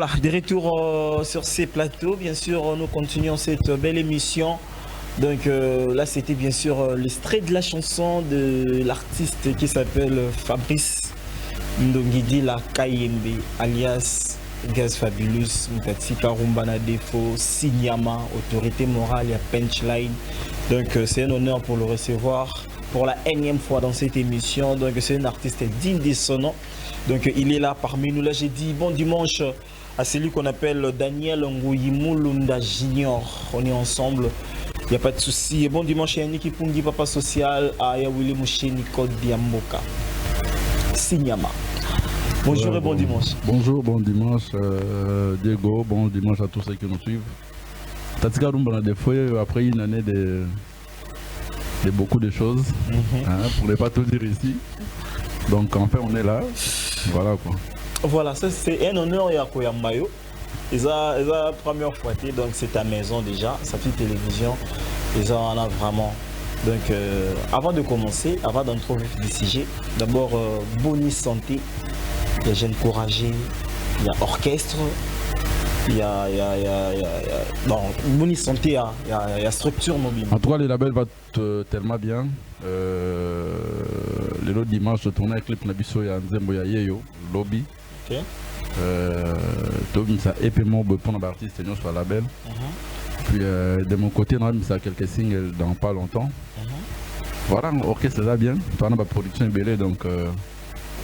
Voilà, de retour sur ces plateaux. Bien sûr, nous continuons cette belle émission. Donc là, c'était bien sûr l'extrait de la chanson de l'artiste qui s'appelle Fabrice Ndongidi la Kayembe, alias Gaz Fabulous, Mutatsika Rumbana Defo, Sinyama, autorité morale et Punchline. Donc c'est un honneur pour le recevoir pour la énième fois dans cette émission. Donc c'est un artiste digne de son nom. Donc il est là parmi nous. Là j'ai dit bon dimanche à celui qu'on appelle Daniel Nguyimulunda Junior. On est ensemble, il n'y a pas de souci. Et bon dimanche à Yannick Pungi, Papa Social, à Yawili Moucheni Code Diamboka. Sinyama. Bonjour et bon dimanche. Bonjour, bon dimanche Diego, bon dimanche à tous ceux qui nous suivent. Tatika Rumbana Defo, après une année de beaucoup de choses, pour ne pas tout dire ici. Donc enfin on est là, voilà quoi. Voilà, ça c'est un honneur à Koyambayo. Ils ont la première fois, donc c'est ta maison déjà, sa petite télévision. Ils en ont vraiment. Donc avant de commencer, avant d'entrer au sujet, d'abord bonne santé. Il y a Jeunes Courageux, il y a orchestre, il y a bon, bonne santé, il y a structure mobile. En tout cas, le label va tellement bien. Le l'autre dimanche, je tournais un clip Nabiso et Nzembo Yayeyo, Lobby. Ok. Donc, ça a été mon pour l'artiste sur le label. Puis de mon côté, on a mis quelques singles dans pas longtemps. Voilà, l'orchestre ça bien. Toi, on a ma production belée, donc.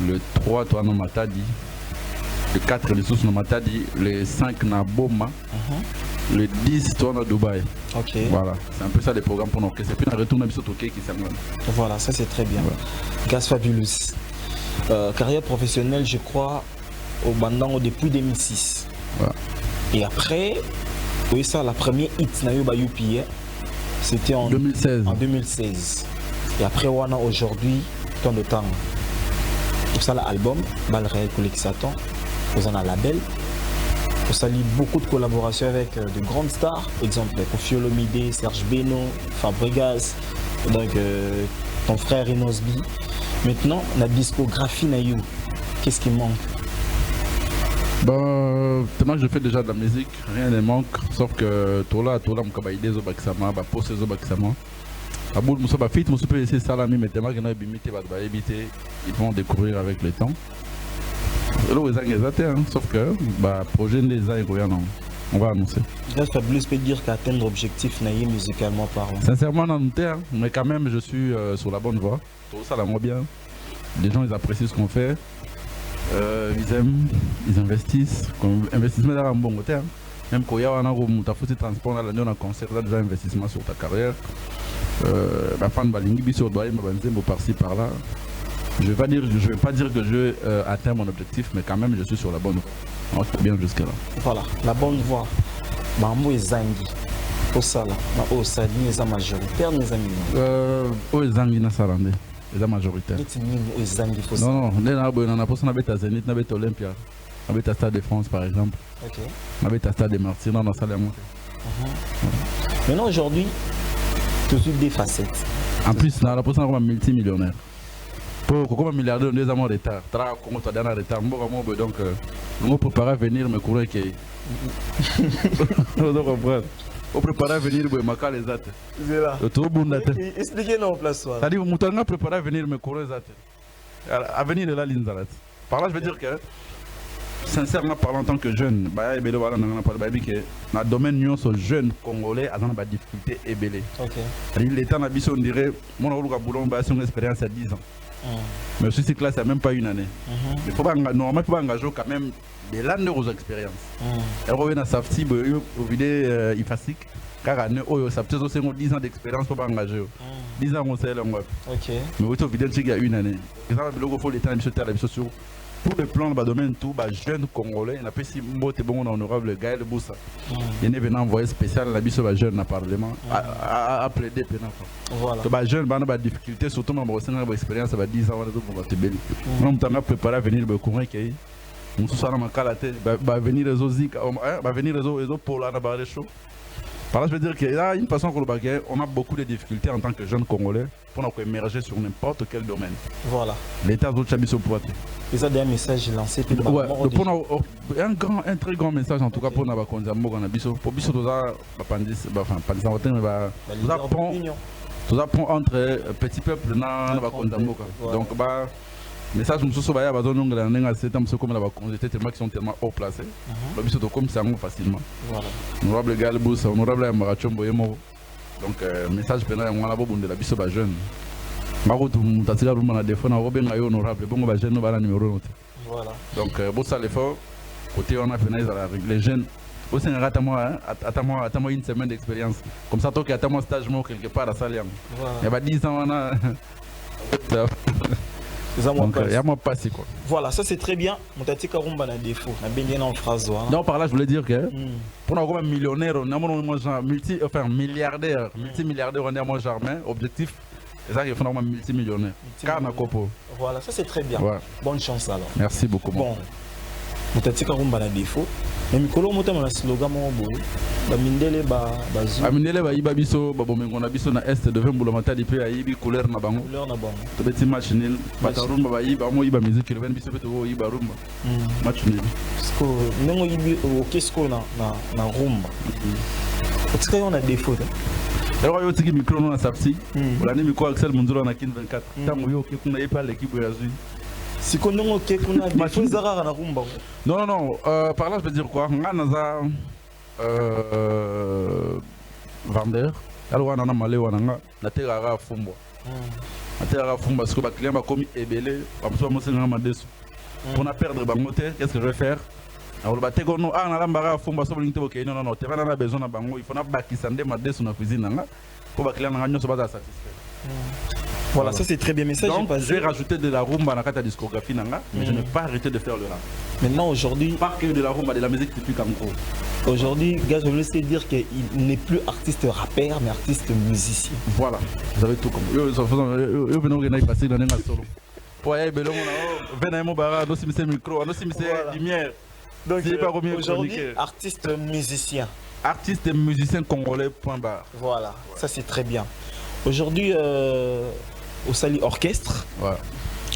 Le 3, toi, on m'a dit. Le 4, les sous, on m'a dit. Le 5, on a Boma. Le 10, toi, on a Dubaï. Ok. Voilà, c'est un peu ça les programmes pour l'orchestre. Et puis, on retourne à Bissot qui s'améliore. Voilà, ça c'est très bien. Ouais. Gaz Fabulous. Carrière professionnelle, je crois, au Bandan depuis 2006. Voilà. Et après, oui, ça, la première hit, Nayoba Yupi, c'était en 2016. En 2016. Et après, on a aujourd'hui, tant de temps. Pour ça, l'album, Balréel Colexaton, vous en avez un label. Pour ça, il y a beaucoup de collaborations avec de grandes stars. Exemple, Kofi Olomide, Serge Beno, Fabregas, donc ton frère Inosbi. Maintenant, la discographie, qu'est-ce qui manque? Tellement je fais déjà de la musique, rien ne manque. Sauf que Tola, Mkabaïde, Zobaksama, Pose Zobaksama. Aboul Moussa Bafit, Moussa peut essayer Salami, mais tellement qu'il y a ils vont découvrir avec le temps. Sauf que projet des ans, on va annoncer. Gaz Fabulous peut dire qu'atteindre l'objectif naïe musicalement parlant. Sincèrement, non, mais quand même, je suis sur la bonne voie. Tout ça, là, moi bien. Les gens, ils apprécient ce qu'on fait. Ils aiment, ils investissent. Investissement dans un bon côté. Même quand il y a un transport, on a un concert, là, déjà investissement sur ta carrière. Par-ci par-là. Je ne vais pas dire que je vais atteindre mon objectif, mais quand même je suis sur la bonne voie. Bien jusqu'à là. Voilà, la bonne voie. Bambo et Zangi. Pour ça là, au Sadi, les majoritaires, les amis. Zangi n'a pas les majoritaires. Non, on a pas on a Zénith, on a Olympia, on a Stade de France par exemple. Ok. On a Stade de Martyrs, on a salle à monter. Maintenant aujourd'hui, toujours des facettes. En plus, on a la personne comme multimillionnaire. Pour un milliardaire, on est en retard. On est en retard. Donc, on prépare à venir me courir. On prépare à venir me marquer les dates. C'est là. Expliquez-nous en place. C'est-à-dire, on prépare à venir me courir les dates. À venir de la ligne d'arrêt. Par là, je veux dire que, sincèrement, parlant en tant que jeune, dans le domaine nous sommes jeunes congolais, à des difficultés ébélées. L'État n'a on dirait, mon boulot, c'est une expérience à 10 ans. Mais je suis classe, il n'y a même pas une année. Il faut normalement engager quand même des landes expériences. Elle revient à Safti, au vidéo IFASIC, car à Safti, c'est 10 ans d'expérience pour engager. 10 ans, on sait le web. Mais au vidéo, il y a une année. Il faut l'État sur pour le plan de domaine tout, jeune congolais, il a pas si mot et bon honorable Gaël Boussa. Il est venu envoyer spécial la biso jeune à parlement à plaider pénal. Voilà. Jeune, il a des difficultés, surtout dans mon expérience, ça va 10 ans, on va te bénir. On t'a préparé à venir me courir, on se sent dans ma calate, va venir les autres, va venir les autres pour la barre chaud. Par là, je veux dire qu'il y a une façon qu'on on a beaucoup de difficultés en tant que jeunes Congolais pour nous émerger sur n'importe quel domaine. Voilà. L'État d'autres chabiso pour Et ça, un message lancé par un très grand message en tout cas pour nous pour biso tout apprend entre petits peuples donc bah message mususu baya bazonongela ndenge aseta mususu comme la bakonzete tellement qui sont tellement haut placés ba biso to comme ça facilement voilà honorable Galbous honorable Marachombo yemo donc message pena ngwana bobundela biso ba jeune makutu mutatsika rumba na defo na obenga yo honorable bongo ba jeune bala numéro note voilà donc bon ça l'effort côté on a fait les jeunes aussi attends-moi une semaine d'expérience comme ça toi qui attends-moi stage moi quelque part à Saliam il y a 10 ans on a donc il y a moins passé quoi. Voilà, ça c'est très bien. Mutati Karumba na défaut, na bien en phrase. Non, par là je voulais dire que pour avoir un millionnaire, on a multimilliardaire, on a mon jardin, objectif, c'est ça qu'il faut avoir un multimillionnaire. Voilà, ça c'est très bien. Ouais. Bonne chance alors. Merci beaucoup. Bon, Mutati Karumba na défaut. Mais Mikolo Mota mon slogan mon boy. Ba mindele ba bazu. Ba mindele ba iba biso ba bomengo na biso na est de 20 boulomata di pe ayibi couleur na bango. Couleur na bango. To beti match nil. Batarumba ba iba mo iba musique le 20 biso pe to iba rumba. Match nil. Sko nengo ibi o kesko na rumba. Otika on a défaut. Alors yo tiki micro na sapsi. Ola ni micro Axel Munzuro na kin 24. Tango yo ke kuna yepa l'équipe ya zui. Si on a des choses rares à rumba. Non, non, par là je veux dire quoi? On a vendeur. Alors on a malé on a la terre à fumbo. La terre à fumbo parce que les clients comme ébélé, pour perdre bangoté, qu'est-ce que je vais faire? Alors bah tego no ah na lambara fumbo so bolingte ok non non non, tu vas na besoin na bango, il faut na bakisande madé sur la cuisine nga pour ba client nga nyoso ba satisfait. Voilà, ça c'est très bien. Mais ça, donc, je vais rajouter de la rumba dans la discographie, mais je n'ai pas arrêté de faire le rap. Maintenant, aujourd'hui. Pas que de la rumba, de la musique typique en gros. Aujourd'hui, gars, je veux laisser dire qu'il n'est plus artiste rappeur, mais artiste musicien. Voilà, vous avez tout compris. Vous venez passer dans un solo. Donc, aujourd'hui, artiste musicien. Artiste musicien congolais, point barre. Voilà, ça c'est très bien. Aujourd'hui, au Sali Orchestre. Ouais.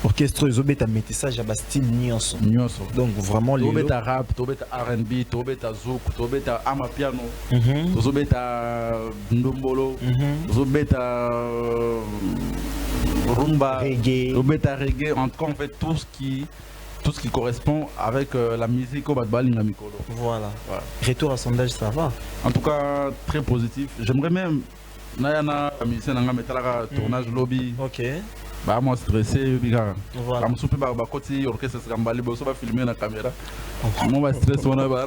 Orchestre, ils ont un métissage à style Nyonso. Donc vraiment les. Ils ont rap, ils ont R&B, ils ont zouk, ils ont amapiano, ils ont ndombolo, ils ont rumba, reggae. Ils ont reggae. En tout cas, on fait tout ce qui correspond avec la musique au Badbalinga Mikolo. Voilà. Ouais. Retour à sondage, ça va. En tout cas, très positif. J'aimerais même. Nayana musicien nanga metalaka tournage lobby. OK. Ba moi stressé biga. Voilà. Am soupe ba koti orchestre ngambali bo so ba filmer na caméra. Moi ba stress on a ba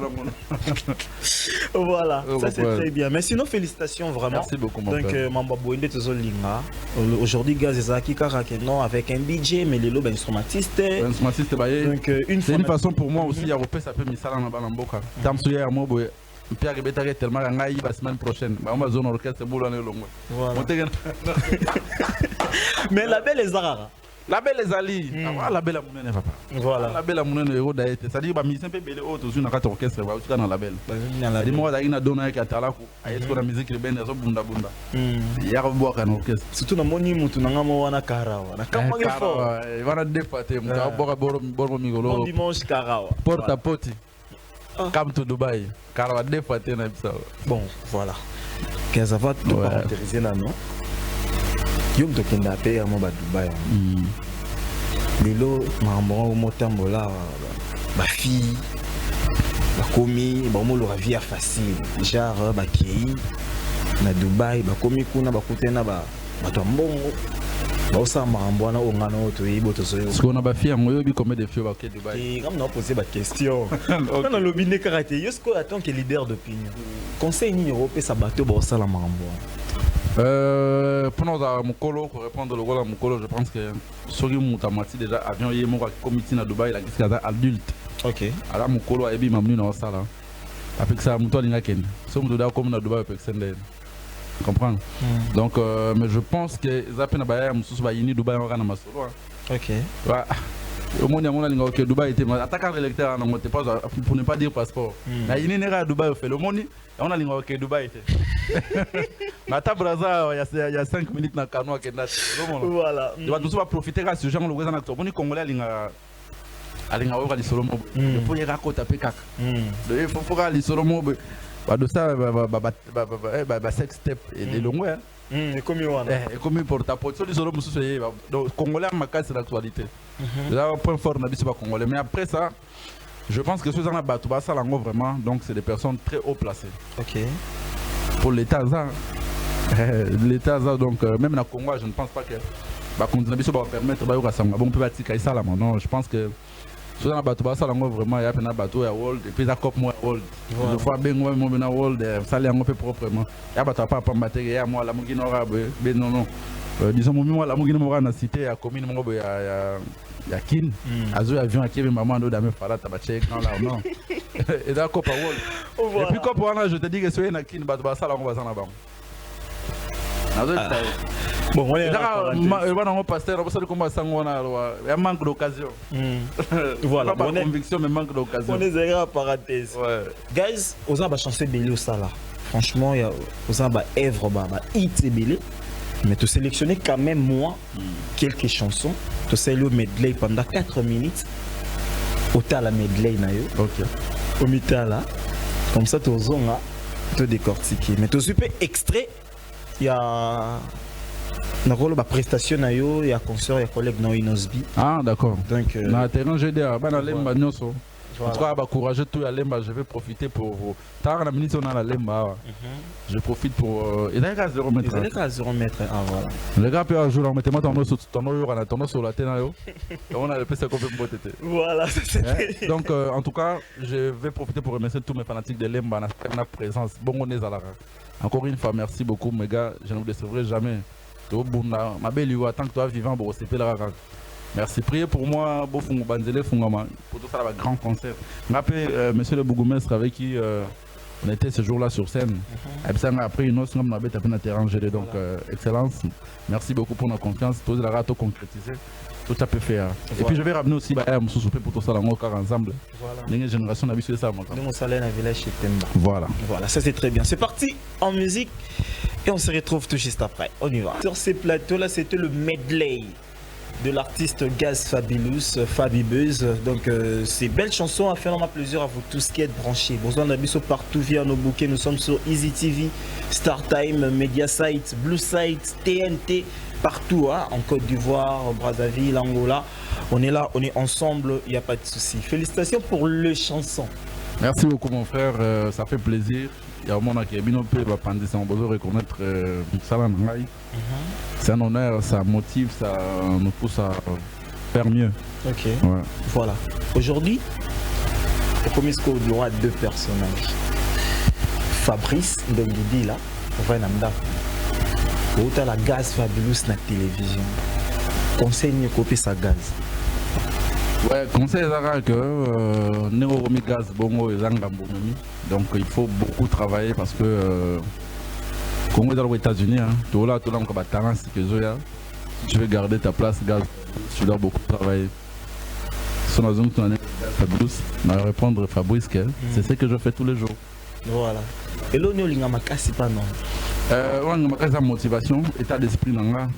voilà, ça c'est très bien. Mais sinon félicitations vraiment. Merci beaucoup mon frère. Donc Mamba Boinde tozolinga. Aujourd'hui gaz ezaki karake non avec un DJ mais les lobes instrumentiste. Instrumentiste ba donc c'est une façon pour moi aussi ya repé ça peut misala na balamboka. Tamsu ya mo boy Pierre Bétaré tellement ngai la semaine prochaine. Ba ma zone orchestre boulane longo. Mais la belle est rare. La belle est ali. La belle amunene papa. Voilà. La belle amunene héros d'aété. Ça dit ba musicien pe belé auto sur na carte orchestre ba utika na la belle. Di mo da ina dona ka tala ko. Est-ce que la musique le ben zo bunda bunda. Ya ko boka na orchestre. Surtout na moni mutu na ngamo wana karawa. Na kama ngefo. Wana defate mutu boka bormo migolo. Bon dimanche karawa. Porta poti. Come to Dubai. Car des fois, bon, voilà. Qu'est-ce que ça va tout caractériser là, non? Yom to kidnappé à Dubaï. Lelo, maman au motambo là, ma fille, ma commis, bah on l'aura vie facile. Genre, bah qui, na Dubaï, bah commis kuna, bah kutena, bah tombongo. Parce qu'on a pas fait un moyen comme des filles à Dubaï. Comme on a posé la question. On a lobby de karaté. Est-ce qu'on attend que leader d'opinion conseil ni européen ça bateau pour ça la mambo. Pour nous à Mukolo pour répondre le rôle à Mukolo, je pense que sur le Moutamati déjà avion hier mon comité à Dubaï la question adulte. OK. Alors Mukolo a ébi mamnu na ça là. Avec ça Mouto linga ken. So Mouto da comme na Dubaï avec Sendel. Comprendre. Donc mais je pense que Zapena Baya Moussous Bayini Dubaï on a masolo. OK. Ouais. Au moins, on a dit Dubaï était attaquant électeur pour ne pas dire passeport. Mais il n'est pas à Dubaï, fait le monde. On a dit que Dubaï était. Mais à Braza, il y a 5 minutes dans le canoë qui est là. Voilà. Tu vas tous profiter de ce genre de acteur. On est Congolais, il faut y il faut aller sur le mot. De ça, sex step et des longs. Comme pour ta position, les Congolais ont marqué sur l'actualité. C'est un point fort dans le Congolais. Mais après ça, je pense que ceux qui ont battu ça vraiment, donc c'est des personnes très haut placées. Ok. Pour l'État, donc même dans le Congo, je ne pense pas que continuer à permettre de peut ça là. Non, je pense que ceux qui ont battu ça vraiment, il y a un bateau à World et puis la Coupe moi World. Je vois bien moi mon World, ça les a fait proprement. Il y a pas pas battre, il y a moi la Mugine arabe, non non. Disons moi la Mugine mora na cité à commune mo ya kin azo avion à Kiev maman ndo dame fala tabache quand là non. Et la Coupe World. Et puis Coupe World, je te dis que ceux na kin battu ça là on va s'en là-bas. Bon, on est là. Pasteur, il y a manque d'occasion. Voilà, pas conviction, mais manque d'occasion. On est zéro à parenthèse. Guys, on a chanté belé au sala. Franchement, on a œuvre, hit et belé. Mais tu sélectionnes quand même moi quelques chansons. Tu sais le medley pendant 4 minutes. Au la medley na yo. Ok. Au mitala. Comme ça, tu as décortiqué. Mais tu as super extrait. Il y a une prestation, il y a concert, il y a collègue dans Inosbi. Ah d'accord. Donc na terrain j'ai dit bana lemba nyoso. En tout cas, courageux tout à lemba, je vais profiter pour vous. Tard la minute on a la lemba. Je profite pour et là 0 mètres. Il est à 0 mètres. Ah voilà. Les gars peut jouer mettez-moi ton sur la tête on a le PC qu'on peut botter. Voilà, c'est donc en tout cas, je vais profiter pour remercier tous mes fanatiques de lemba na présence. Bon on est à la. Encore une fois, merci beaucoup, mes gars. Je ne vous décevrai jamais. Ma belle, tant que tu es vivant, merci. Priez pour moi, pour tout ça, un grand concert. Je rappelle, monsieur le bourgmestre avec qui on était ce jour-là sur scène. Après une autre, on a terrain. Donc, excellence. Merci beaucoup pour notre confiance. Tout le râteau concrétisé. Tout ça peut faire. Et puis je vais ramener aussi pour tout ça ensemble. Voilà. Génération n'a vu ça. Voilà. Voilà, ça c'est très bien. C'est parti en musique et on se retrouve tout juste après. On y va. Sur ces plateaux là, c'était le medley de l'artiste Gaz Fabulous, Fabibuzz. Donc ces belles chansons à faire, on a plaisir à vous tous qui êtes branchés. Besoin d'habiter partout via nos bouquets. Nous sommes sur Easy TV, Startime, Mediasite, Blue Site, TNT. Partout, hein, en Côte d'Ivoire, Brazzaville, Angola. On est là, on est ensemble, il n'y a pas de souci. Félicitations pour les chansons. Merci beaucoup mon frère, ça fait plaisir. Il y a un monde qui est bien occupé, on besoin de reconnaître ça. C'est un honneur, ça motive, ça nous pousse à faire mieux. Ok, ouais. Voilà. Aujourd'hui, comme il y aura 2 personnages. Fabrice Ndongidi là, on va y la Gaz Fabulous na télévision. Conseil ni copier sa gaz. Ouais, conseil c'est que Néoromi Gaz Bongo et Zangamboumi. Donc il faut beaucoup travailler parce que Congo est dans les États-Unis, tu as tout là encore talent si tu veux garder ta place Gaz, tu dois beaucoup travailler. Si on a besoin de Fabulous, on va répondre Fabrice c'est ce que je fais tous les jours. Voilà. Et là, on a makasi pas non. On a motivation, état d'esprit nanga.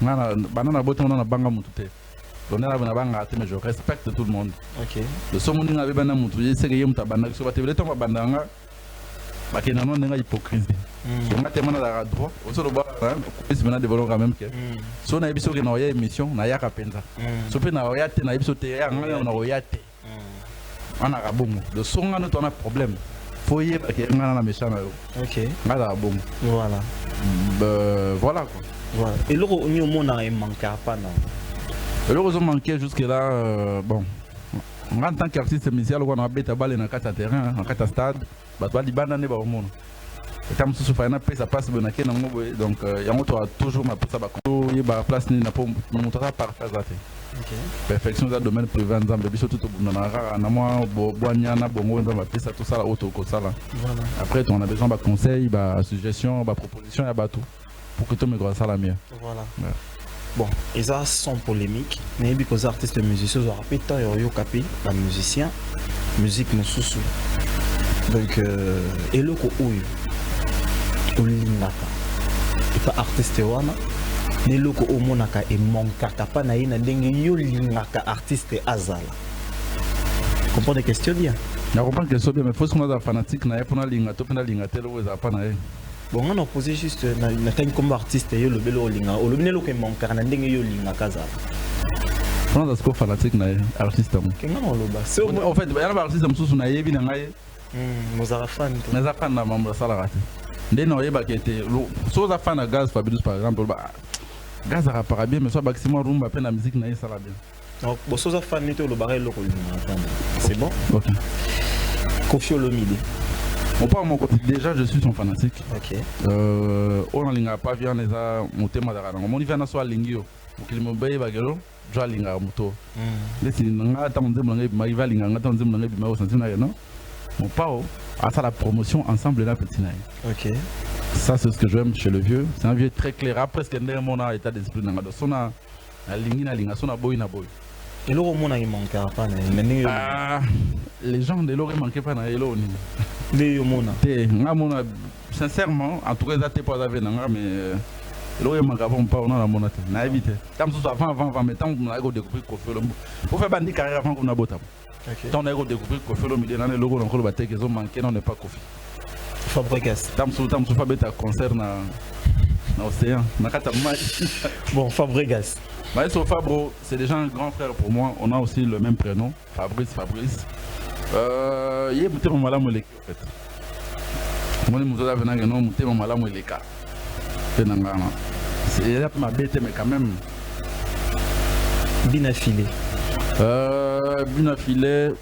Banana botte on a banga mutute. On a banga mais je respecte tout le monde. OK. Le somo ninga be bana mutu, c'est que yem ta banda so batebele to bandanga. Ba kena non ninga hypocrisie. On a tellement la droit, on se le bat hein, c'est maintenant développement quand même que. So na biso ke na ya émission na ya kapenza. So pe na ya te na biso te ya ngana na ya te. On a rabongo. Le son ngana to na problème. Faut y aller parce que ngana na méchant na yo. OK. Ngana rabongo. Voilà. Voilà quoi. Voilà. Et là on y au monde a manqué pas non. Le réseau manqué jusque là bon. En tant qu'artiste musical on a bête balle dans 4 terrain, en 4 stade, bah toi libana ne ba au monde. Et comme sous faina ça passe bien na donc yango to toujours ma ça ba ko ba place ni na po monter par faire ça. OK. Perfection dans domaine privé ensemble biso tout na na moi boanya na bongo dans ma piste tout ça là auto ko ça là. Voilà. Après on a besoin de conseils, ba suggestions, ba propositions ya ba tout pour que tout me grâce à la mienne. Voilà. Ouais. bon, ils ont sans polémique, mais parce que les artistes musiciens ont rappelé tant yo capé, les musiciens, musique nous sous. Donc et le ko oyo olingaka. Et pas artiste wana, mais le ko omonaka et monkaka pas na ina ndenge yo lingaka artiste azala. Comprends les questions bien. Je comprends que c'est bien, mais il faut qu'on ait des fanatiques pour nous linga, tout pour nous linga, tel ou pas na. Bon, on a posé juste na time comme artiste yo le belo linga, o le belo ko monkaka na ndenge yo lingaka azala. On a des fanatiques na artiste. Kenga on lo ba. En fait, il y a des artistes qui na yebi na ngai. Mozara fan. Mozara fan na membre salarié. Dès non yeba qui était, so za fan na Gaz Fabulous par exemple, ba Gaz a rappara bien, mais soit maximum rumba peine la musique na ça la bien. Donc, bon, ça fan nito le barrel local. C'est bon? Ok. Koffi Olomide. Bon, pas mon côté, déjà je suis son fanatique. Ok. On n'a pas vu les a monté madara. Mon hiver n'a soit lingio. Donc il me baille bagelo, je vais linga moto. Laissez n'anga attendre mon il va linga attendre mon ngai bima au sentina non. Mon pao à ça la promotion ensemble là petit naï. Ok. Ça c'est ce que j'aime chez le vieux. C'est un vieux très clair. Après ce que mon état d'esprit n'anga de son a linga son a boy na boy. Et l'eau mon il manque pas les gens de l'eau manquent pas na l'eau ni. Les mona. Sincèrement, en tout cas, ça t'es pas avec nanga mais l'eau manque pas on a la monate. Na éviter. Tant que avant mais tant qu'on a découvert Koffi Olomide. Pour faire bandi carrière avant qu'on a botam. OK. Tant on a découvert Koffi Olomide dans les logos dans le bateau qu'ils ont manqué non n'est pas Koffi. Fabregas. Tant que faire bête concert na océan. Na kata bon, Fabregas. Maestro Fabro, c'est déjà un grand frère pour moi. On a aussi le même prénom, Fabrice. Il est peut-être mon malade en fait. Moi, je suis venu à mon malade c'est ma bête, mais quand même. Binafilé. Binafilé.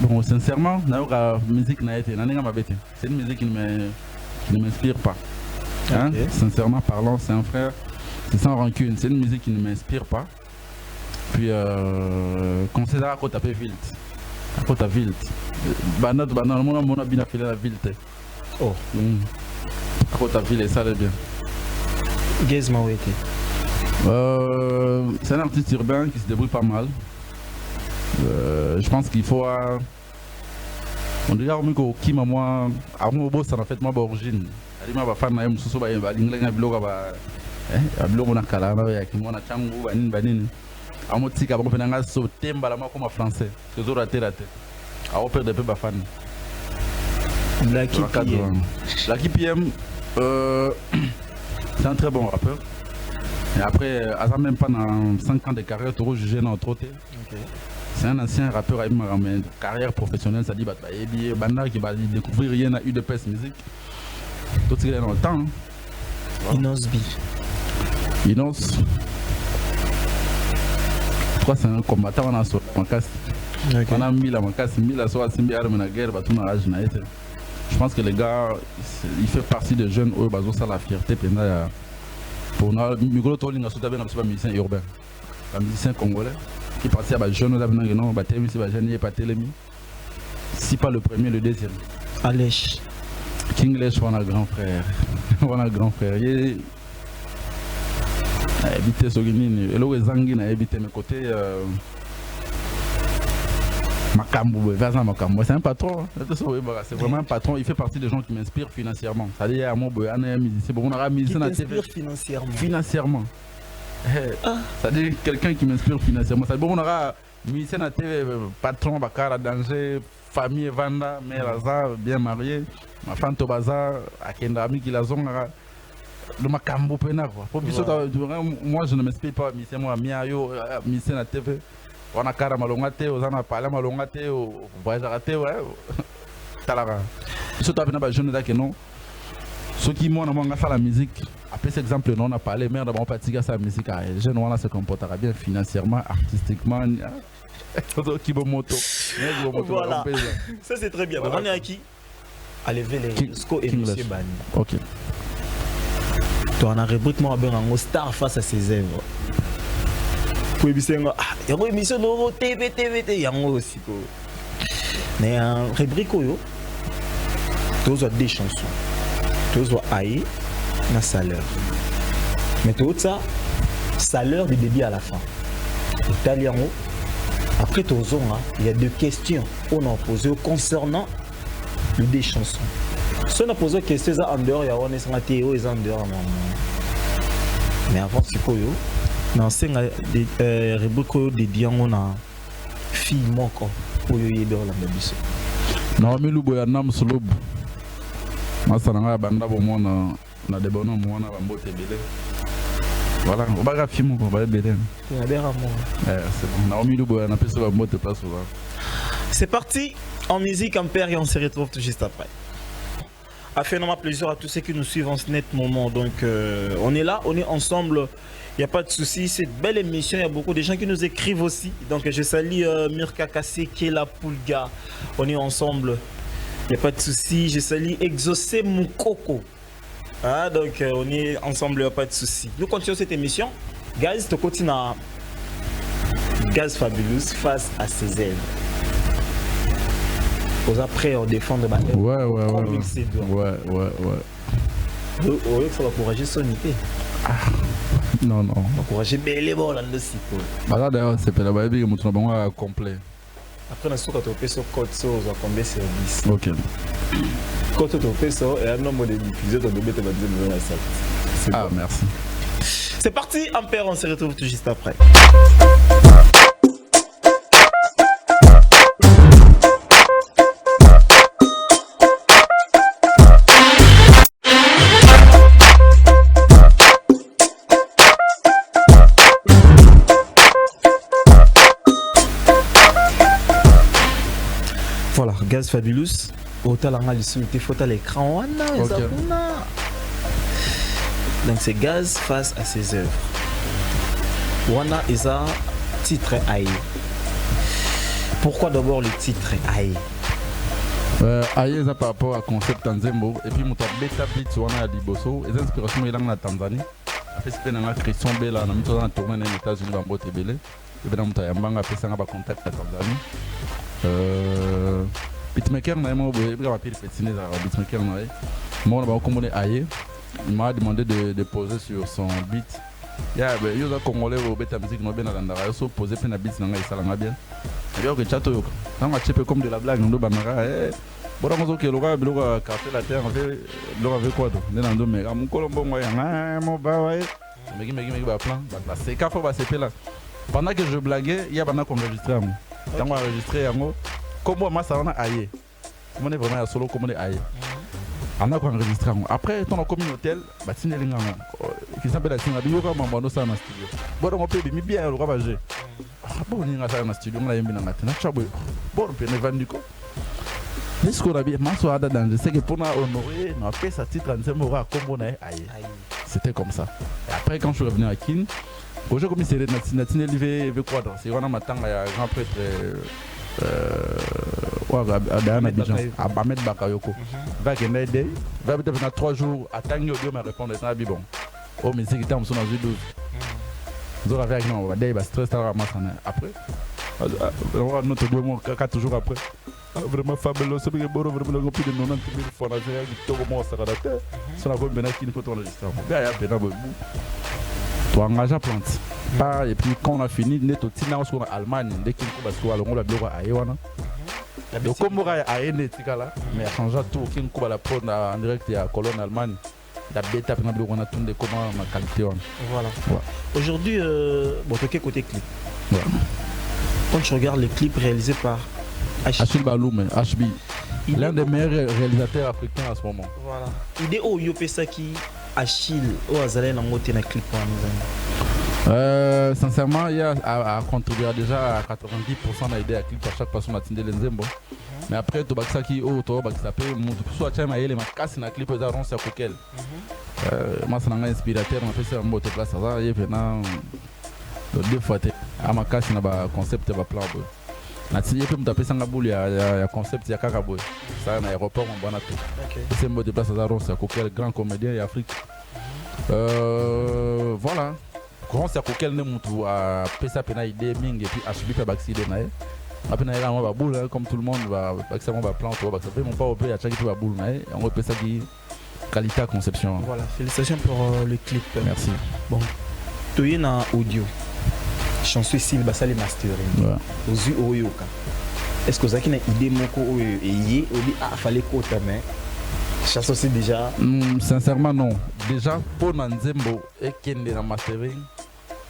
Bon, sincèrement, la musique n'a été. C'est une musique qui ne m'inspire pas. Hein? Okay. Sincèrement parlant, c'est un frère, c'est sans rancune, c'est une musique qui ne m'inspire pas. Puis, considère à côté de Vilt. À côté de Vilt. Banat, on a bien filé la Vilt. Oh. À côté de Vilt, ça va bien. Gaz Mawete. C'est un artiste urbain qui se débrouille pas mal. Je pense qu'il faut. On dirait que moi, à mon beau, ça en fait ma origine. Alima ba fan na yem susu ba inglenga bloga ba bloga na kala na ya kimona changu banin amotika ba pena nga so temba la comme français que zo raté a opère de peu ba fan Lucky PM c'est un très bon rappeur et après à même pas dans 5 ans de carrière trop jugé dans trop c'est un ancien rappeur avec ma carrière professionnelle ça dit bah banda qui va découvrir rien na UDPS musique. Tout ce qu'il y a dans le temps. Inos B. Inos. Je crois que c'est un combattant on a sur ma casse. On a mis la casse, 1000 à soi, Simbi Arme la guerre, tout dans l'âge. Je pense que les gars, il fait partie des jeunes où ils ont la fierté pour nous. Migros Toling a sauté un musicien urbain. Un musicien congolais qui partit à des jeunes, non, si pas le premier, le deuxième. Alèche. Kingless, on a grand frère. On a grand frère. Il a habité Soginine. Et là, Zangi a habité mes côtés. Makambo, c'est un patron. C'est vraiment un patron. Il fait partie des gens qui m'inspirent financièrement. C'est-à-dire, à mon boy, c'est bon, on aura mis ça dans la TV. Financièrement. C'est-à-dire, quelqu'un qui m'inspire financièrement. C'est bon, on aura mis ça dans la TV, patron, Bakara, danger, famille, Vanda, mère Azar, bien mariée. Ma femme Tobaza, à Kendami qui la zone, le Makambo Pena. Moi, je ne m'inspire pas, mais c'est moi, Miayo, Missé na TV. On a Kara Malongate, on a parlé Malongate, on voyage à ouais. Talara. Ce que tu as jeune là que non. Ceux qui m'ont fait la musique, après cet exemple, on a parlé, merde, on pratique sa musique. Les jeunes, on se comportera bien financièrement, artistiquement. Qui va moto. Voilà. Ça, c'est très bien. On est à qui? À lever les Sco et Monsieur Bani. Ok. Toi, on a rubrique moi un star face à ses œuvres. Pour émission, il y a une émission de TV, il y a aussi. Mais en rubrique, tu as des chansons. Tu as Aïe, ma salaire. Mais tout ça, ça l'heure du début à la fin. Italien, après tout ça, il y a deux questions qu'on a posées concernant les deux chansons. Si on a posé des questions en dehors, il y a un théo et en dehors. Mais avant, c'est quoi? Dans ces rubriques de Dian, on a fille moko pour y dans la médecine. Non, mais le boya nam solob. Masana banda bomona na debono mona bambote belé. Voilà, on va film on va belé. C'est bon. Naomi le boya na pesa bambote place là. C'est parti en musique en paire et on se retrouve tout juste après. A fait énormément plaisir à tous ceux qui nous suivent en ce net moment. Donc on est là, on est ensemble. Il n'y a pas de souci, c'est une belle émission. Il y a beaucoup de gens qui nous écrivent aussi. Donc je salue Mirka Kassé qui est là pour le gars. On est ensemble. Il n'y a pas de souci. Je salue Exaucé Moukoko. Ah, donc on est ensemble, il n'y a pas de souci. Nous continuons cette émission. Guys, tu continues à Gaz Fabulous face à ses ailes. Après, on défend de manière. Ouais. Ça va encourager son idée. Non. Encourager les balles là aussi. Bah d'ailleurs, c'est pas la baby que mon bon complet. Après, on a sur code ça, on va combien sur 10. Ok. Quand tu fais ça, et un nombre de diffusés, tu dois mettre dans la salle. Ah, bon. Merci. C'est parti, Ampère, on se retrouve tout juste après. Voilà, Gaz Fabulous. Autant il faut l'écran. Donc c'est Gaz face à ses œuvres. Wana est un titre Aïe. Pourquoi d'abord le titre Aïe? Aïe c'est par rapport à concept Tanzembo et puis mon bêta beat Wana à Liboso. Les inspirations il en Tanzanie. Après c'est dans la Christian Bella, on a mis dans tourner dans les États-Unis dans Bote Belé. Et bien on a yambanga après ça on a contact à Tanzanie. Beatmaker n'a pas eu de beatmaker. Moi, il m'a demandé de poser sur son beat. Il y a des Congolais qui ont fait la musique, ils ont posé un beat dans le bien. Il y a des chats qui ont comme de la blague. Bon, on a fait le café la terre, on a fait quoi? Mon colombo, c'est café, c'est là. Pendant que je blaguais, il y a des gens qui ont enregistré. Quand on a enregistré, comment moi ça on a aïe. On est vraiment à solo comme on est aïe. On a enregistré. Après, on a commis un hôtel, bah c'est une qui s'appelle la Singa. Il y a un moment où ça dans le studio. Bon, on peut bien le ravager. Bon, on a ça dans le studio, on a mis dans la tête. Bon, on peut ne vendre du coup. Mais ce qu'on a bien, moi soit dans je sais que pour nous honorer, on a fait ça titre en disant comme on est aïe. C'était comme ça. Et après, quand je suis revenu à Kin, aujourd'hui comme c'est Natine Livé quoi donc c'est vraiment maintenant il y a un grand prêtre à Ahmed Bakayoko. Va qu'il m'aide, va peut-être 3 jours à Tango Dieu m'a répondu ça bon. Oh mais c'est qui t'a sur dans 12. Nous avons avec nous, on va dire stress après. Notre 2 mois 4 jours après. Vraiment fabuleux, c'est bien beau, vraiment plus de 90 000 fois dans le tout le monde ça la terre. Ça n'a pas bien qui nous faut enregistrer. Il y a bien beau. Toi engagé plante. Et puis quand on a fini, net au Tina sur Allemagne, dès qu'il faut parce qu'on a besoin à Ewana. Donc comme on a aéné là, mais changé tout, qu'il faut la prendre en direct à Cologne Allemagne. La bêta on a tourné comment ma qualité. Voilà. Aujourd'hui, bon, tu côté clip. Quand tu regardes les clips réalisés par Achille Baloum, HB, l'un des meilleurs réalisateurs africains à ce moment. Voilà. Idée au Yopesaki Achille ou Azalé dans moté na clip sincèrement, il y a contribué déjà à 90% de l'idée à clip à chaque personne à Tindé Lenzembo. Mais après, tu as qui s'appelle soit tu as les casse na clip aux arronces à Coquel. Moi, c'est un inspirateur, on a fait ça en mode place. Il y a maintenant 2 fois. À ma casse, il y a un concept de plan. Il y a un concept de Kakaboy. C'est un aéroport en Banato. C'est un mode de place aux arronces à Coquel, grand comédien et Afrique. Voilà. Quand c'est Coquel, on a fait ça pour idée ming et puis HB fait baxi de naïe. Après on va boule comme tout le monde va baxer on va plan on va baxer mon pas au pays à chaque fois boule naïe on va faire ça qui Qualité conception. Voilà, félicitations pour le clip. Merci. Bon, tu es dans audio. Chanson ici, il va les mastering. Ouais. Aux yeux, au yoka. Est-ce que vous avez une idée moko et y a fallait quoi ta main? Chanson c'est déjà. Sincèrement non. Déjà pour Nanzembo et Kende dans mastering,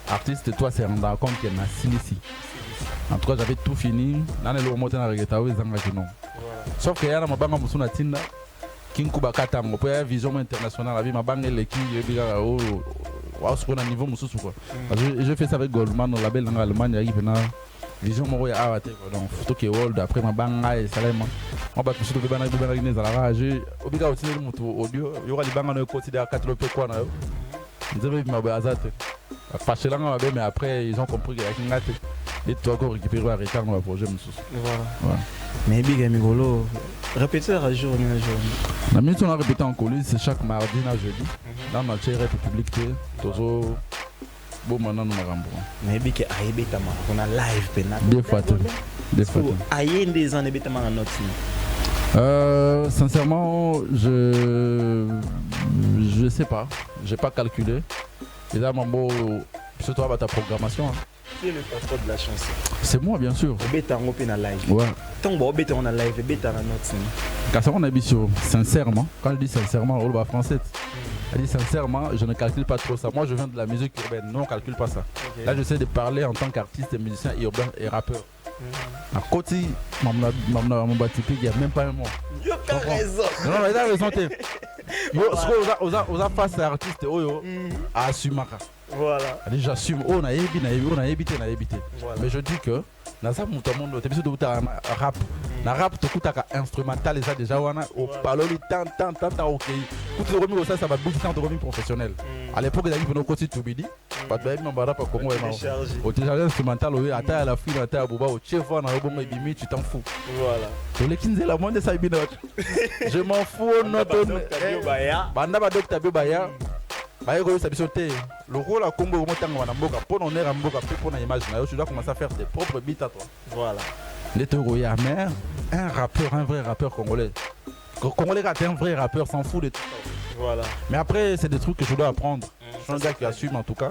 artiste toi c'est rendre compte qu'il y a Silisi. En tout cas j'avais tout fini. Dans le moment où reggaeton oui zanga non. Sauf que y a na mabanga musuna tinda. Kinkuba katango pour la vision internationale la vie mabanga leki yebiga o wa sur un niveau mususu quoi. Je fais ça avec Goldman au label en Allemagne il vient vision mo ya awate donc photo qui world après mabanga et salema on va tout bana bana ni za la rage obiga otine mutu audio yora libanga no considère 4 pe quoi na yo. Nzebe mabazate fâchelanga mabe mais après ils ont compris que la ngate et toi encore récupérer un retard dans le projet mususu. Voilà. Mais big amigolo répéter à jour ni à jour. La minute on a répété en coulisses c'est chaque mardi na jeudi dans notre chaire public tozo bon maintenant nous marambo. Mais big aïe tama on a live pena. Des fois. Aïe des ans beta ma note. Sincèrement je sais pas, j'ai pas calculé. Et là mambo c'est toi ta programmation. Qui est le patron de la chanson? C'est moi bien sûr. Beta on open live. Ouais. Tant bon beta on a live beta na note. Car ça on a dit sincèrement, quand je dis sincèrement on va français. Elle dit sincèrement, je ne calcule pas trop ça. Moi je viens de la musique urbaine, non on calcule pas ça. Okay. Là j'essaie de parler en tant qu'artiste, musicien urbain et rappeur. À côté, mon typique, il n'y a même pas un mot. Il a raison. Non, il a raison. Aux face à artiste, à assumer. Voilà. J'assume. On a évité. Mais je dis que dans ça, tout le monde, tu as un rap. Na rap, tu as un instrumental, et ça déjà, on a au paloli, tant, ok. Quand tu remis au ça va beaucoup de temps de professionnel. À l'époque, il y a eu un côté tout bidi. Pas de même, on va pas comment on au télécharge instrumental, oui, à la fille, à la bouba, au chef, on a au bon et tu t'en fous. Voilà. Pour les 15 la moindre de ça, je m'en fous, notre. Banda Docteur Biobaya. Le rôle à Congo, pour on est Ramboka, pour on imagine, tu dois commencer à faire tes propres beats à toi. Voilà. Les Toroya, mais un rappeur, un vrai rappeur congolais. Congolais, un vrai rappeur, s'en fout de tout. Voilà. Mais après, c'est des trucs que je dois apprendre. Je suis un gars qui assume en tout cas.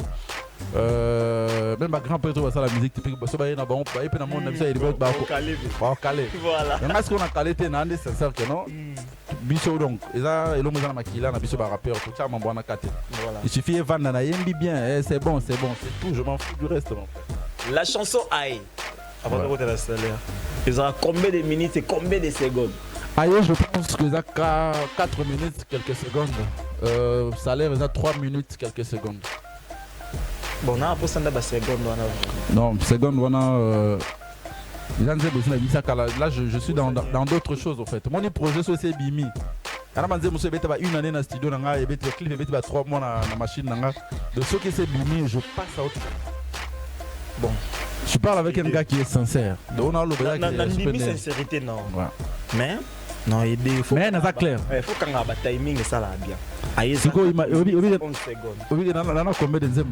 Même ma grand-père trouve ça la musique typique. Parce que il y a bon, il y a mon ami ça il va calé. Voilà. Est-ce qu'on a qualité nande sincère que non. Biso donc, et là il a maquillé na biso ba rappeur tout ça m'envoie na kate. Il suffit de vendre na yembi bien, c'est bon, c'est tout, je m'en fous du reste mon frère. La chanson Aïe. Avant de rentrer la salaire. Ils ont combien de minutes et combien de secondes? Aïe, je pense que ça 4 minutes quelques secondes. Salaire ça 3 minutes quelques secondes. Bon, on a pas ça dans secondes non, secondes on a là je suis dans d'autres choses en fait. Mon projet c'est Bimi. Une année dans le studio, le clip est 3 mois dans la machine. De ce qui c'est Bimi, je passe à autre chose. Bon, je parle avec un gars qui est sincère. On a le sincérité non. Mais non, il faut. Mais c'est clair. Il faut qu'on ait un timing et ça là bien. C'est quoi il m'a 11 secondes. On a combien de temps?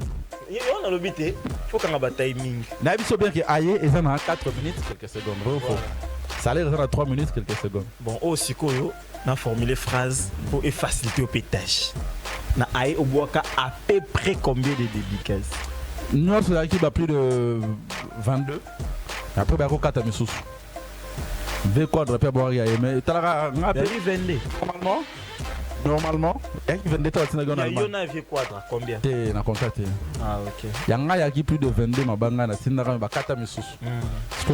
On a le but, il faut qu'on ait un timing. N'a pas bien que Aïe et ça 4 minutes quelques secondes. Ça a l'air de 3 minutes quelques secondes. Bon, aussi on a formulé phrase pour faciliter au pétage. Na Aïe au Boaka à peu près combien de dédicaces? Nous avons qui a plus de 22. Après il y a 4 à sous. V quadre après boire mais tu as 22 normalement il y a 22 quadre combien tu na contact ah OK il y a qui plus de 22 mabanga na tinara ba 4 misusu parce que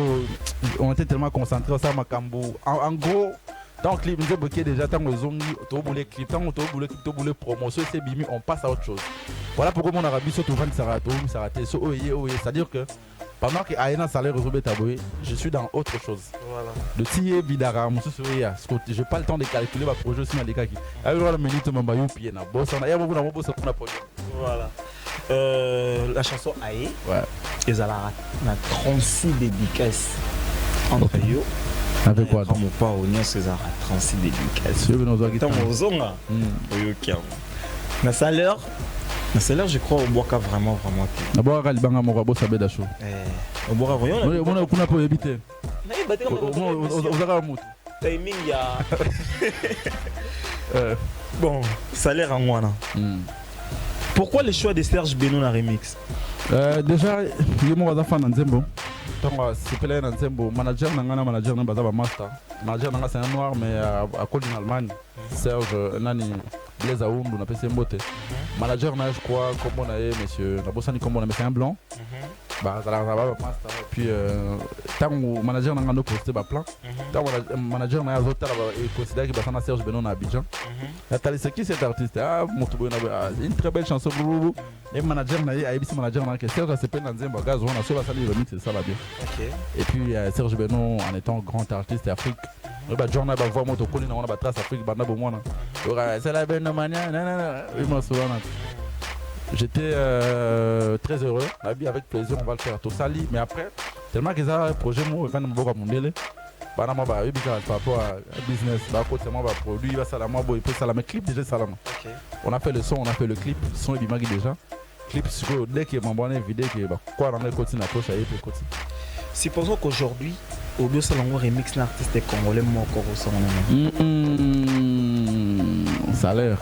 on était tellement concentré sur makambo en gros dans le clip nous avons déjà tant aux zongi to boule clip tant to boule promotion c'est bimi on passe à autre chose. Voilà pourquoi mon arabe surtout vendre ça raté so c'est-à-dire que pendant que Aïna salaire résolvé taboué, je suis dans autre chose. Voilà. Le tiye bidara, je n'ai pas le temps de calculer ma projet aussi dans les cas qui. Alors la minute m'a bayou pied na boss, on a beaucoup na boss on a projet. Voilà. La chanson Aïe. Ouais. Ils ont la 36 dédicaces entre eux. Avec quoi? Comme pas au Nion César 36 dédicaces. C'est nos guitares. Tant aux onga. OK. Na salaire. C'est là je crois au Boaka vraiment. Na Boaka libanga mo rabo sabe da show. Au Boaka voyons. On kuna pour éviter. Na ibate comme on za moto. Timing ya. Bon, salaire en moi. Pourquoi le choix de Serge Beno dans remix? Déjà, je suis fan de Nzembo. Donc, c'est pelé dans Nzembo. Manager, manager, master. Manager, c'est un noir, mais à cause en Allemagne. Serge, Nani, Blaise Aoundou, on appelle Sembote. Manager, je crois, comme on a monsieur, c'est un blanc. Bah, ça va master. Puis, tant que manager n'a pas posté plan, tant que manager n'a pas considéré que Serge Beno à Abidjan. C'est qui cet artiste? Ah, une très belle chanson. Et manager n'a pas manager n'a Serge s'appelle Nzembo Gaz, on a sur la salle de remix, c'est ça va bien. Et puis Serge Beno en étant grand artiste d'Afrique. John a voir moto connu dans la trace Afrique banda bon moi. C'est la belle mania. J'étais très heureux, avec plaisir, on va le faire tout ça. Mais après, tellement que ça, projet, moi, je vais me faire mon délai. Par rapport à business, c'est moi produit, il va salamer, il peut salamer clip déjà salamer. On a fait le son, on a fait le clip, le son est bien déjà. Clip, dès qu'il y a une vidéo, quoi, on a continué à approcher, il peut continuer. Supposons qu'aujourd'hui, au lieu de remix l'artiste congolais, moi encore au son. Salaire.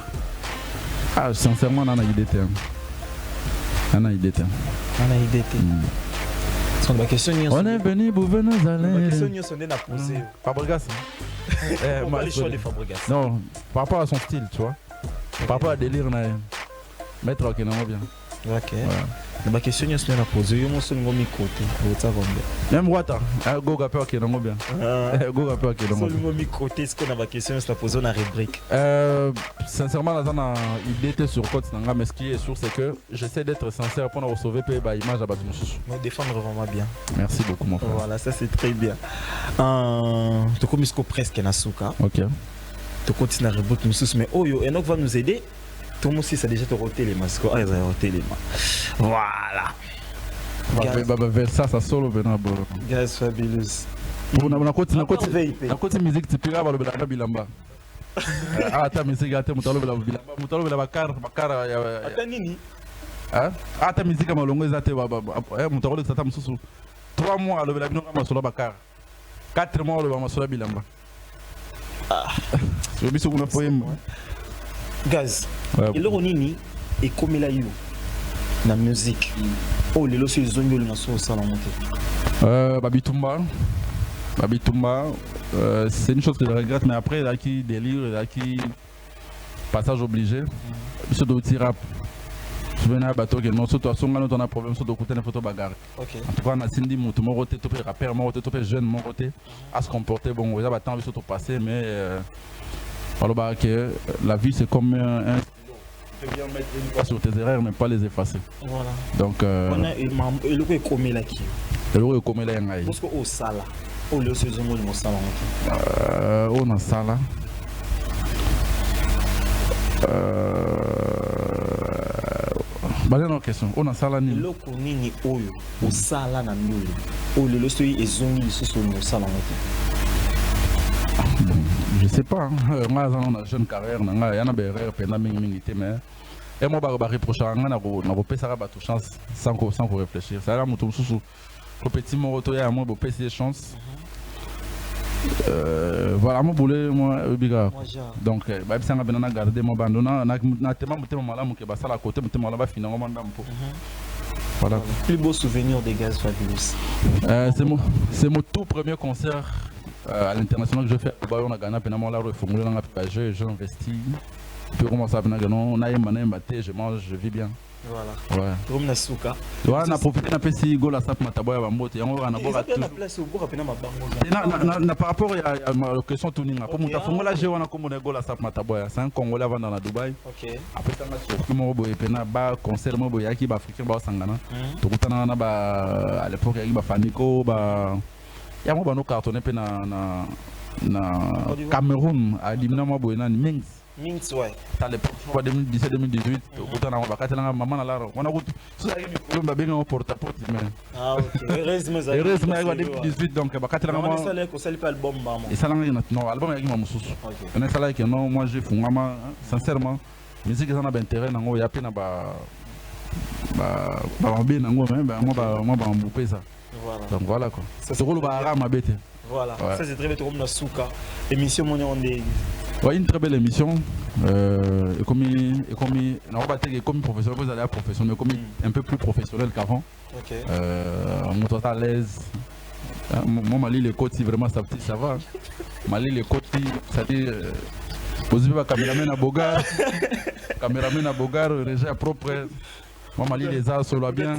Ah, sincèrement, on a une idée. On a une idée. On est venu pour venir nous aller. La question est posée. Fabregas. Pas le choix de Fabregas. Non, par rapport à son style, tu vois. Par rapport à délire, mettre ok, non, bien. Ok. La question est posée. Je suis côté. Même Wata, go gapé ok, non, bien. Go gapé ok, non. Seulement côté, ce qu'on a la question est posée dans la rubrique. Sincèrement, là, on a une idée sur Côte Nanga, mais ce qui est sûr, c'est que j'essaie d'être sincère pour nous sauver l'image à Batumoussou. Me défendre vraiment bien. Merci beaucoup, mon frère. Voilà, ça c'est très bien. Tu commences presque à Nasuka. Ok. Tu continues à reboot Moussous, mais oh yo, Enoch va nous aider. Tout le monde aussi, ça a déjà roté les masques. Ah, ils ont roté les masques. Voilà. Ça solo, Guys, fabulous. On a continué musique, tu peux avoir le bilamba. Ah, ta musique, tu as le bakar. Attends, Nini. Ah, ta musique, tu as le 3 mois, le bilamba, sur le bakar. 4 mois, le bilamba. Ah. Je vais vous poème. Gaz, il y a Nini et comme il a eu la musique. Oh, les lois, ils ont eu le son à la montée. Babitumba, c'est une chose que je regrette, mais après, il y a qui délire, il y a qui passage obligé. Monsieur Douti rap. Je venais à bateau, non, surtout à son on a problème sur d'écouter les photos bagarres. En tout cas, on a Cindy Moutou, mon roté, tout rappeur, mon roté, tout jeune, mon roté, à se comporter. Bon, il y a tant de choses passées, mais la vie c'est comme un. Tu peux bien mettre une fois sur tes erreurs, mais pas les effacer. Voilà. Donc. On a le comme là qui. Le comme là ngaï. Parce que au sala, au lieu de zoom au sala. On a sala. Bah non question. On a sala ni. Le konini oyo au sala na ndolo. Au lieu de zoom au sala. Je sais pas, moi on a une jeune carrière, il y a des erreurs, mais et moi je reproche à une chance sans réfléchir. Ça a le petit mon retour à moi pour des chances. Voilà, moi boulé moi biga. Donc bah ça m'a bien gardé mon bandona na tellement malade que bah ça la côté malade va finalement pour. Voilà. Plus beau souvenir des Gaz Fabulous. C'est mon tout premier concert à l'international que je fais. On a gagné pendant la reformulé dans la j'ai investi. Puis comment ça venait on a je mange, je vis bien. Voilà. Ouais. Comme Nasuka. On a profité d'un petit goal à ça pour Mataboya Bambote. On a place au bout rapidement ma par rapport à ma question tourning. Comme on a fait là j'ai on a comme un goal à ça pour Mataboya. C'est un Congolais avant dans la Dubaï. OK. Après ça on a sur mo boy pena ba concert mo boy qui ba africain ba sangana. To kutana na ba à l'époque il ba Faniko ba ya mo ba no cartonné pena na Cameroun à Limina mo boy na Minx ouais. À l'époque 2017-2018 kutana mo ba katela maman na la on a route ça y est problème ba benga porte-à-porte mais ah OK heureusement 2018 donc ba katela mo ça là ko sali pas album ba mo et ça là non album yaki ma mususu on est ça là que non moi j'ai fungama sincèrement musique ça na intérêt nango ya pena ba bien nango mais moi ba mbouper ça donc voilà quoi c'est ko lo ba rama bete voilà ça c'est très bien comme Nasuka émission monnaie on est Ouais, une très belle émission. Et comme professionnel, vous allez à professionnel, comme un peu plus professionnel qu'avant. Ok. On est à l'aise. Moi, Mali, les côtes, si vraiment ça va. Mali, les côtes, ça dit. Vous avez un caméraman à Bogar, régie propre. Moi, Mali, les a, Sola bien.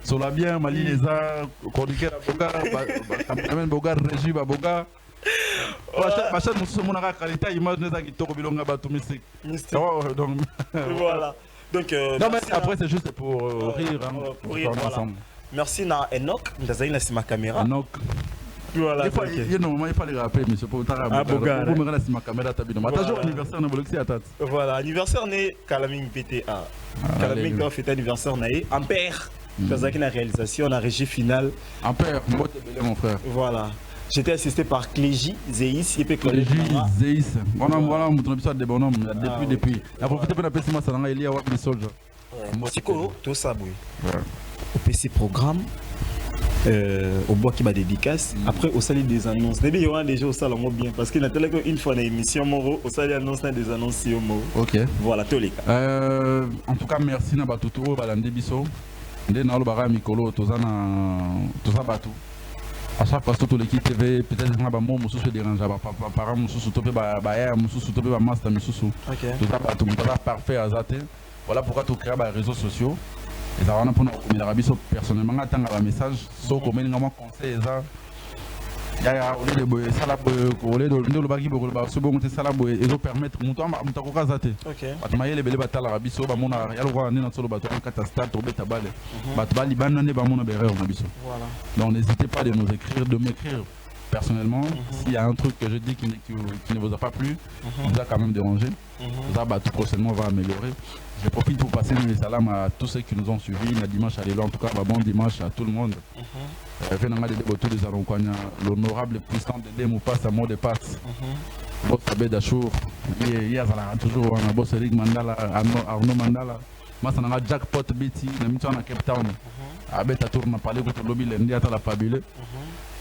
Sola bien, Mali, les a, chroniqueur à Bogar, caméraman Bogar, régie à Bogar. Ma chaîne, mon qualité, image, nous avons quitté au bilonga bateau mystique. Voilà. Donc, non, mais après, c'est juste pour rire. Pour rire, voilà. Merci à Enoch, c'est ma caméra. Enoch. Voilà. Il fallait rappeler, monsieur, pour Bogar. Pour me regarder ma caméra, t'as bien. Toujours anniversaire, on a voulu que c'est voilà, anniversaire né Kalaming PTA. Kalaming doit fêter anniversaire naé. Ampère, dans la réalisation, la régie finale. Ampère, moi, t'es belé, mon frère. Voilà. J'étais assisté par Clégie, Zéis, et puis Clégie, Zéis. Voilà, on a besoin de bonhommes depuis. La profité pour appeler ça dans il y a des soldiers. Mosiko, tout ça, oui. Au PC programme. Au bois qui va dédicace. Après, au salut des annonces. Il y aura déjà au salon bien parce qu'il y a une fois dans l'émission, au salut annonce des annonces. Ok. Voilà, tous les cas. En tout cas, merci à Batuto, Balande Bisso. Ndé na Olbara Mikolo, Toza Batu. À chaque fois, toute l'équipe TV, peut-être que moi, je suis dérangé. Par exemple, je suis topé, je suis topé, master, je suis Toza Batu. Je suis parfait à Zate. Voilà pourquoi tu crées les réseaux sociaux. Et ça va pour nous personnellement attendre un message so comme un conseil ça ya au lieu de ça là au lieu de le bagi beaucoup ba so bon ça là et zo permettre muto mutako zate OK batuma yele bele batala rabiso ba mona ya lo na solo bato kata start tobe tabale bato bali banane ba mona bere on biso voilà donc n'hésitez pas de nous écrire de m'écrire personnellement s'il y a un truc que je dis qui ne vous a pas plu vous a quand même dérangé ça bah tout prochainement va améliorer. Je profite pour passer les salams à tous ceux qui nous ont suivis le dimanche à l'élan. En tout cas, bon dimanche à tout le monde. L'honorable puissant de Demo passe à mot de passe. Boss Abed Dachour, il y a toujours un boss Eric Mandala, Arnaud Mandala. Moi, ça n'a jackpot BT, on a mis en Cape Town. Abed Atour m'a parlé contre le lobby, lundi à la fabuleux.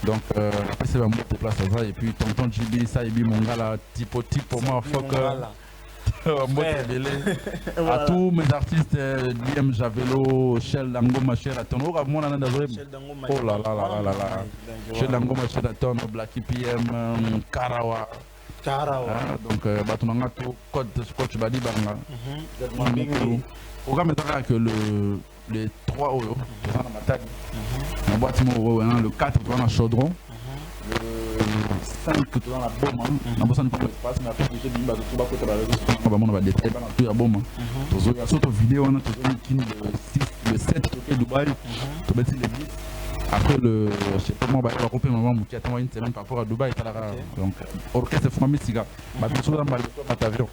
Donc, après, c'est vraiment de place à ça. Et puis, tonton Jibi, Saibi, Mongala, type pour moi, fuck. À tous mes artistes, Liam Javelo, Shell Langoma, Shell Aton, oh là là là là, Shell Langoma, Shell Aton, Blacky PM, Karawa. Donc, Batunanga, Coach Badi Banga. Au cas que les 3 euros, on boit le 4 dans Chaudron. 5 dans la bombe, on a besoin de l'espace, mais après, j'ai dit, on va détailler dans la bombe. Il y a une vidéo, on a le 7 de Dubaï, les 10. Après, je sais pas, on va couper maman qui attend une semaine par rapport à Dubaï. Donc, orchestre famille Siga. Je suis dans le avion.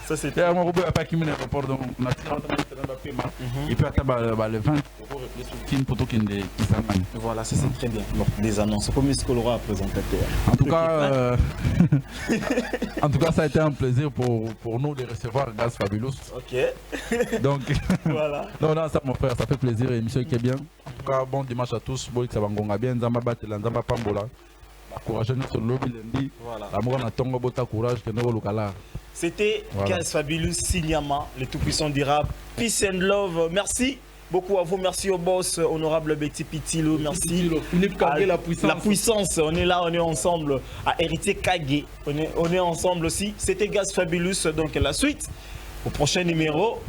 Ça c'était un robot à pas qui mène l'aéroport donc on a tiré dans et puis à le 20 pour tout qui s'amène. Voilà, ça c'est très bien. Donc des annonces comme ce qu'on aura à présenter. En tout cas ça a été un plaisir pour nous de recevoir Gaz Fabulous. OK. Donc voilà. Non ça mon frère, ça fait plaisir et monsieur qui est bien. En tout cas bon dimanche à tous, bon que ça va ngonga bien Nzamba batela Nzamba pambola. Courage sur le lobby lundi. L'amour na tongo bota courage que nous lokala. C'était Gaz Fabulous Signama, le tout-puissant du rap. Peace and love. Merci beaucoup à vous. Merci au boss, honorable Betty Pitilo. Merci. Philippe Kagé, la puissance. La puissance. On est là, on est ensemble. À Héritier Kagé. On est ensemble aussi. C'était Gaz Fabulous. Donc la suite, au prochain numéro.